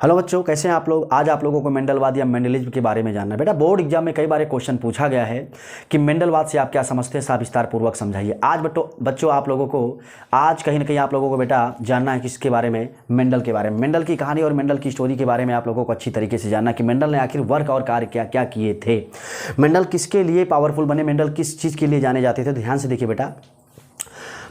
Hello बच्चों, कैसे हैं आप लोग। आज आप लोगों को मेंडलवाद या मेंडलिज्म के बारे में जानना है। बेटा बोर्ड एग्जाम में कई बार क्वेश्चन पूछा गया है कि मेंडलवाद से आप क्या समझते हैं, साफ विस्तार पूर्वक समझाइए। आज बच्चों आप लोगों को आज कहीं ना कहीं आप लोगों को बेटा जानना है किसके बारे में, मेंडल के बारे में। मेंडल की कहानी और मेंडल की स्टोरी के बारे में आप लोगों को अच्छी तरीके से जानना कि मेंडल ने आखिर वर्क और कार्य क्या क्या किए थे, मेंडल किसके लिए पावरफुल बने, मेंडल किस चीज़ के लिए जाने जाते थे। ध्यान से देखिए बेटा,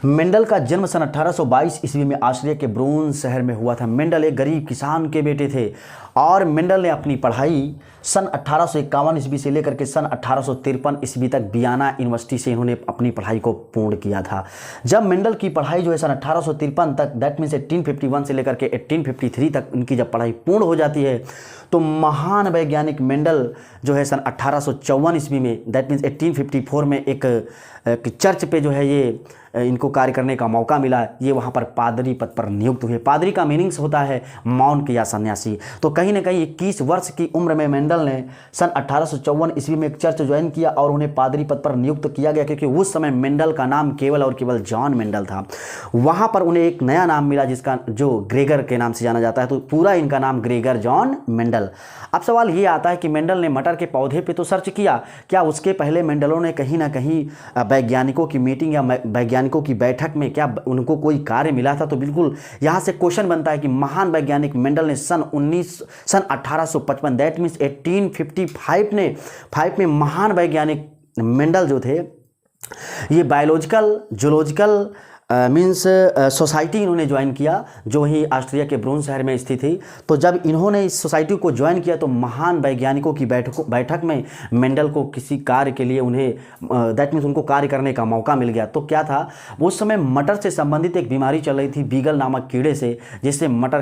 मेंडल का जन्म सन 1822 ईस्वी में ऑस्ट्रिया के ब्रून शहर में हुआ था। मेंडल एक गरीब किसान के बेटे थे और मेंडल ने अपनी पढ़ाई सन 1851 ईस्वी से लेकर के सन 1853 ईस्वी तक वियना यूनिवर्सिटी से इन्होंने अपनी पढ़ाई को पूर्ण किया था। जब मेंडल की पढ़ाई जो है सन 1853 तक, दैट मीन्स 1851 से लेकर के 1853 तक इनकी जब पढ़ाई पूर्ण हो जाती है तो महान वैज्ञानिक मेंडल जो है सन 1854 ईस्वी में, दैट मीन्स 1854 में एक चर्च पे जो है ये इनको कार्य करने का मौका मिला। ये वहाँ पर पादरी पद पर नियुक्त हुए। पादरी का मीनिंग्स होता है मॉन्क या सन्यासी। तो कहीं ना कहीं 21 वर्ष की उम्र में मेंडल ने सन 1854 ईस्वी में एक चर्च ज्वाइन किया और उन्हें पादरी पद पर नियुक्त किया गया, क्योंकि उस समय मेंडल का नाम केवल और केवल जॉन मेंडल था। वहाँ पर उन्हें एक नया नाम मिला जिसका जो ग्रेगर के नाम से जाना जाता है। तो पूरा इनका नाम ग्रेगर जॉन मेंडल। अब सवाल ये आता है कि मेंडल ने मटर के पौधे पे तो सर्च किया, क्या उसके पहले मेंडलों ने कहीं ना कहीं वैज्ञानिकों की मीटिंग या वैज्ञानिकों की बैठक में क्या उनको कोई कार्य मिला था? तो बिल्कुल यहाँ से क्वेश्चन बनता है कि महान वैज्ञानिक मेंडल ने सन 1855 दैट मीन्स 1855 में महान वैज्ञानिक मेंडल जो थे ये बायोलॉजिकल जूलॉजिकल मीन्स सोसाइटी इन्होंने ज्वाइन किया जो वहीं ऑस्ट्रिया के ब्रून शहर में स्थित थी। तो जब इन्होंने इस सोसाइटी को ज्वाइन किया तो महान वैज्ञानिकों की बैठक में मेंडल को किसी कार्य के लिए उन्हें दैट मीन्स उनको कार्य करने का मौका मिल गया। तो क्या था, उस समय मटर से संबंधित एक बीमारी चल रही थी, बीगल नामक कीड़े से, जिससे मटर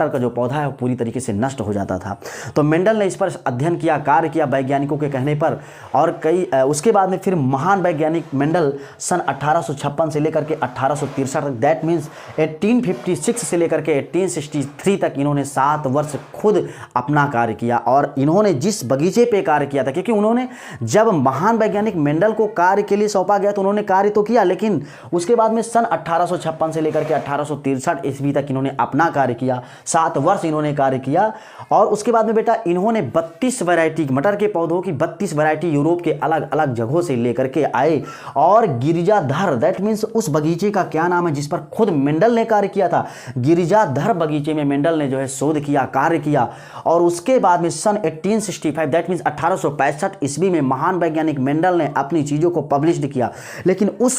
का जो पौधा है वो पूरी तरीके से नष्ट हो जाता था। तो मेंडल ने इस पर अध्ययन किया, कार्य किया वैज्ञानिकों के कहने पर। और उसके बाद में फिर महान वैज्ञानिक मेंडल सन 1856 से लेकर के 1863 तक, दैट मीन्स 1856 से लेकर के 1863 तक इन्होंने 7 वर्ष खुद अपना कार्य किया। और इन्होंने जिस बगीचे पे कार्य किया था, क्योंकि उन्होंने जब महान वैज्ञानिक मेंडल को कार्य के लिए सौंपा गया तो उन्होंने कार्य तो किया, लेकिन उसके बाद में सन 1856 से लेकर के 1863 ईस्वी तक इन्होंने अपना कार्य किया। 7 वर्ष इन्होंने कार्य किया। और उसके बाद में बेटा इन्होंने 32 वैरायटी मटर के पौधों की 32 वैरायटी यूरोप के अलग अलग जगहों से लेकर के आए। और गिरिजाधर दैट मीन्स उस बगीचे का क्या नाम है जिस पर खुद मेंडल ने कार्य किया था, गिरिजाधर बगीचे में मेंडल ने जो है शोध किया, कार्य किया। और उसके बाद में सन 1865 दैट मीन्स 1865 ईस्वी में महान वैज्ञानिक मेंडल ने अपनी चीजों को पब्लिश किया। लेकिन उस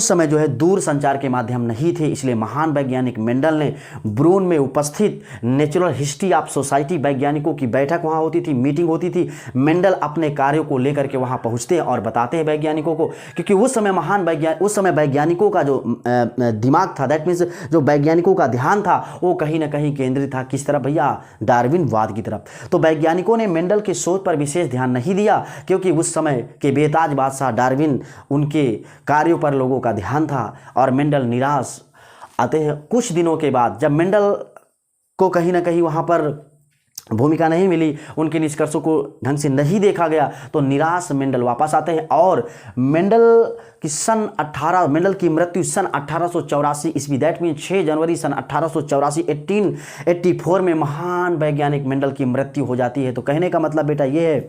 समय जो है दूर संचार के माध्यम नहीं थे, इसलिए महान वैज्ञानिक मेंडल ने ब्रून में उपस्थित नेचुरल हिस्ट्री ऑफ सोसाइटी वैज्ञानिकों की बैठक वहां होती थी, मीटिंग होती थी। मेंडल अपने कार्यों को लेकर के वहां पहुंचते हैं और बताते हैं वैज्ञानिकों को, क्योंकि उस समय वैज्ञानिकों का जो दिमाग था, दैट मीन्स जो वैज्ञानिकों का ध्यान था वो कहीं ना कहीं केंद्रित था किस तरफ भैया, डार्विनवाद की तरफ। तो वैज्ञानिकों ने मेंडल के शोध पर विशेष ध्यान नहीं दिया, क्योंकि उस समय के बेताज बादशाह डार्विन उनके कार्यों पर लोगों का ध्यान था। और मेंडल निराश आते हैं कुछ दिनों के बाद, जब मेंडल को कहीं ना कहीं वहां पर भूमिका नहीं मिली, उनके निष्कर्षों को ढंग से नहीं देखा गया, तो निराश मेंडल वापस आते हैं। और मेंडल की मृत्यु सन 1884 ईस्वी दैट मीन 6 जनवरी सन 1884 1884 में महान वैज्ञानिक मेंडल की मृत्यु हो जाती है। तो कहने का मतलब बेटा ये है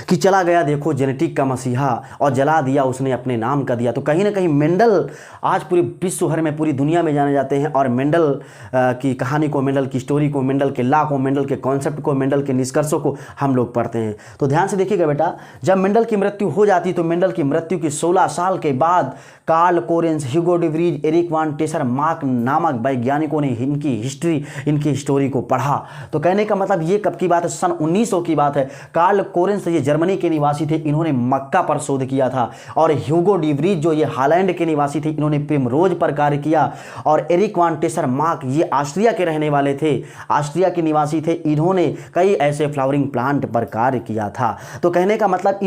कि चला गया देखो जेनेटिक का मसीहा और जला दिया उसने अपने नाम का दिया। तो कहीं ना कहीं मेंडल आज पूरे विश्व भर में, पूरी दुनिया में जाने जाते हैं। और मेंडल की कहानी को, मेंडल की स्टोरी को, मेंडल के लॉ को, मेंडल के कॉन्सेप्ट को, मेंडल के निष्कर्षों को हम लोग पढ़ते हैं। तो ध्यान से देखिएगा बेटा, जब मेंडल की मृत्यु हो जाती तो मेंडल की मृत्यु के 16 साल के बाद Carl Correns, Hugo de Vries, Erich von Tschermak नामक वैज्ञानिकों ने इनकी स्टोरी को पढ़ा। तो कहने का मतलब ये कब की बात है, सन 1900 की बात है। कार्ल कोरेंस ये जर्मनी के निवासी थे, इन्होंने मक्का पर शोध किया था। और ह्यूगो डी व्रीज जो ये हालैंड के निवासी थे, इन्होंने प्रिमरोज पर कार्य किया। और एरिक वान टेसर मार्क ये ऑस्ट्रिया के रहने वाले थे, ऑस्ट्रिया के निवासी थे, इन्होंने कई ऐसे फ्लावरिंग प्लांट पर कार्य किया था। तो कहने का मतलब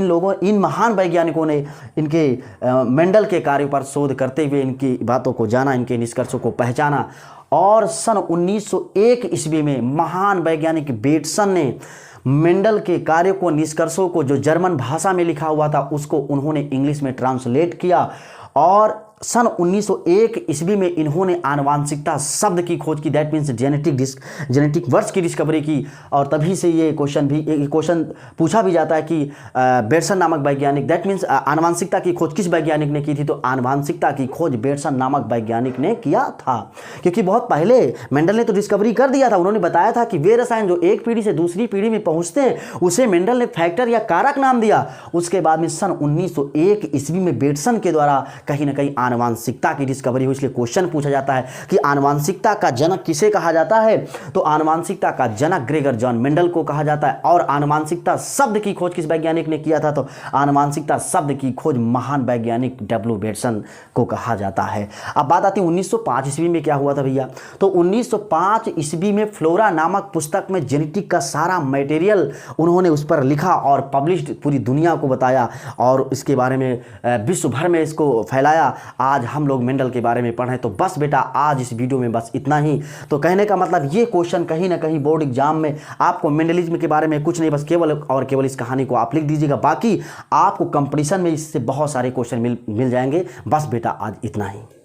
इन महान वैज्ञानिकों ने इनके मेंडल के कार्य पर शोध करते हुए इनकी बातों को जाना, इनके निष्कर्षों को पहचाना। और सन 1901 ईस्वी में महान वैज्ञानिक बेटसन ने मेंडल के कार्य को, निष्कर्षों को जो जर्मन भाषा में लिखा हुआ था उसको उन्होंने इंग्लिश में ट्रांसलेट किया और सन 1901 ईस्वी में इन्होंने आनुवांशिकता शब्द की खोज की, दैट मीन्स जेनेटिक वर्ड्स की डिस्कवरी की। और तभी से ये क्वेश्चन पूछा भी जाता है कि बेटसन नामक वैज्ञानिक, दैट मीन्स आनुवांशिकता की खोज किस वैज्ञानिक ने की थी, तो आनुवांशिकता की खोज बेटसन नामक वैज्ञानिक ने किया था। क्योंकि बहुत पहले मेंडल ने तो डिस्कवरी कर दिया था, उन्होंने बताया था कि वे रसायन जो एक पीढ़ी से दूसरी पीढ़ी में पहुंचते हैं उसे मेंडल ने फैक्टर या कारक नाम दिया। उसके बाद में सन 1901 ईस्वी में बेटसन के द्वारा कहीं ना कहीं आनुवांशिकता की डिस्कवरी हुई। इसलिए क्वेश्चन पूछा जाता है कि आनुवांशिकता का जनक किसे कहा जाता है, तो आनुवांशिकता का जनक ग्रेगर जॉन मेंडल को कहा जाता है। और आनुवांशिकता शब्द की खोज किस वैज्ञानिक ने किया था, तो आनुवांशिकता शब्द की खोज महान वैज्ञानिक डब्ल्यू बेटसन को कहा जाता है। अब बात आती है 1905 ईस्वी में क्या हुआ था भैया, तो 1905 ईस्वी में फ्लोरा नामक पुस्तक में जेनेटिक का सारा मटेरियल उन्होंने उस पर लिखा और पब्लिश्ड, पूरी दुनिया को बताया और इसके बारे में विश्व भर में इसको फैलाया। आज हम लोग मेंडल के बारे में पढ़ें। तो बस बेटा आज इस वीडियो में बस इतना ही। तो कहने का मतलब ये क्वेश्चन कहीं ना कहीं बोर्ड एग्जाम में आपको मेंडलिज्म के बारे में कुछ नहीं, बस केवल और केवल इस कहानी को आप लिख दीजिएगा, बाकी आपको कंपटीशन में इससे बहुत सारे क्वेश्चन मिल जाएंगे। बस बेटा आज इतना ही।